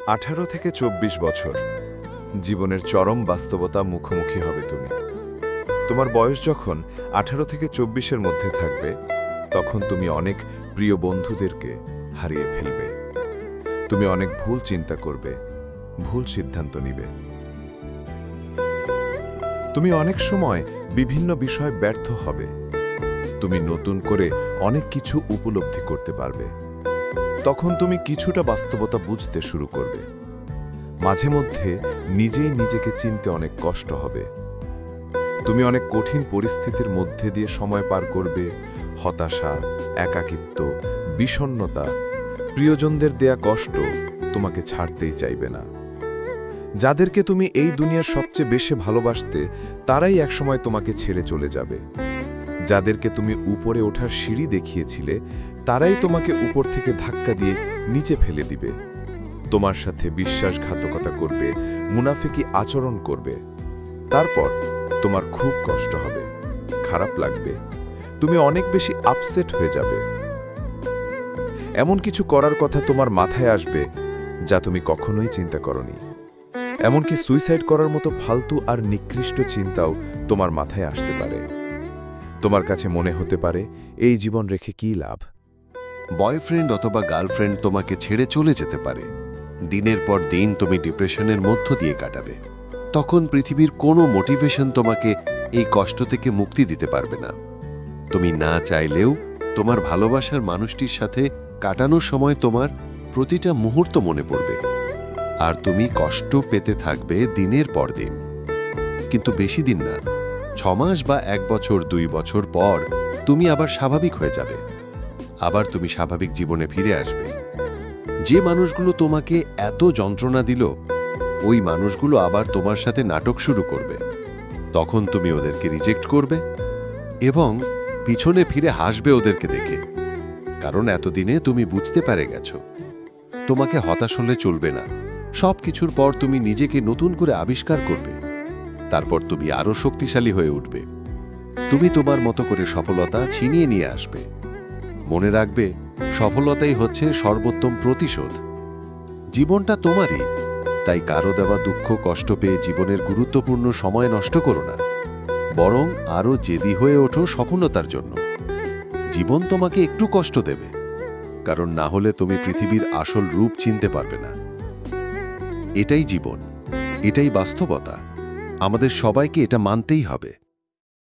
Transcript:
18 থেকে 24 বছর জীবনের চরম বাস্তবতা মুখোমুখি হবে তুমি। তোমার বয়স যখন 18 থেকে 24-এর মধ্যে থাকবে, তখন তুমি অনেক প্রিয় বন্ধুদেরকে হারিয়ে ফেলবে। তুমি অনেক ভুল চিন্তা করবে, ভুল সিদ্ধান্ত নিবে। তুমি অনেক সময় বিভিন্ন বিষয় ব্যর্থ হবে। তুমি নতুন করে অনেক কিছু উপলব্ধি করতে পারবে। তখন তুমি কিছুটা বাস্তবতা বুঝতে শুরু করবে। মাঝে মধ্যে নিজেই নিজেকে চিনতে অনেক কষ্ট হবে। তুমি অনেক কঠিন পরিস্থিতির মধ্যে দিয়ে সময় পার করবে। হতাশা, একাকিত্ব, বিষণ্ণতা, প্রিয়জনদের দেয়া কষ্ট তোমাকে ছাড়তেই চাইবে না। যাদেরকে তুমি এই দুনিয়ার সবচেয়ে বেশি ভালোবাসতে, তারাই একসময় তোমাকে ছেড়ে চলে যাবে। যাদেরকে তুমি উপরে ওঠার সিঁড়ি দেখিয়েছিলে, তারাই তোমাকে উপর থেকে ধাক্কা দিয়ে নিচে ফেলে দিবে। তোমার সাথে বিশ্বাসঘাতকতা করবে, মুনাফিকি আচরণ করবে। তারপর তোমার খুব কষ্ট হবে, খারাপ লাগবে। তুমি অনেক বেশি আপসেট হয়ে যাবে। এমন কিছু করার কথা তোমার মাথায় আসবে যা তুমি কখনোই চিন্তা করনি। এমনকি সুইসাইড করার মতো ফালতু আর নিকৃষ্ট চিন্তাও তোমার মাথায় আসতে পারে। তোমার কাছে মনে হতে পারে, এই জীবন রেখে কী লাভ? বয়ফ্রেন্ড অথবা গার্লফ্রেন্ড তোমাকে ছেড়ে চলে যেতে পারে। দিনের পর দিন তুমি ডিপ্রেশনের মধ্য দিয়ে কাটাবে। তখন পৃথিবীর কোনো মোটিভেশন তোমাকে এই কষ্ট থেকে মুক্তি দিতে পারবে না। তুমি না চাইলেও তোমার ভালোবাসার মানুষটির সাথে কাটানোর সময় তোমার প্রতিটা মুহূর্ত মনে পড়বে, আর তুমি কষ্ট পেতে থাকবে দিনের পর দিন। কিন্তু বেশি দিন না, 6 মাস বা 1 বছর 2 বছর পর তুমি আবার স্বাভাবিক হয়ে যাবে। আবার তুমি স্বাভাবিক জীবনে ফিরে আসবে। যে মানুষগুলো তোমাকে এত যন্ত্রণা দিল, ওই মানুষগুলো আবার তোমার সাথে নাটক শুরু করবে। তখন তুমি ওদেরকে রিজেক্ট করবে এবং পিছনে ফিরে হাসবে ওদেরকে দেখে। কারণ এতদিনে তুমি বুঝতে পেরে গেছো, তোমাকে হতাশ হলে চলবে না। সব কিছুর পর তুমি নিজেকে নতুন করে আবিষ্কার করবে। তারপর তুমি আরও শক্তিশালী হয়ে উঠবে। তুমি তোমার মতো করে সফলতা ছিনিয়ে নিয়ে আসবে। মনে রাখবে, সফলতাই হচ্ছে সর্বোত্তম প্রতিশোধ। জীবনটা তোমারই, তাই কারো দেওয়া দুঃখ কষ্ট পেয়ে জীবনের গুরুত্বপূর্ণ সময় নষ্ট করো না। বরং আরও জেদি হয়ে ওঠো সফলতার জন্য। জীবন তোমাকে একটু কষ্ট দেবে, কারণ না হলে তুমি পৃথিবীর আসল রূপ চিনতে পারবে না। এটাই জীবন, এটাই বাস্তবতা। আমাদের সবাইকে এটা মানতেই হবে।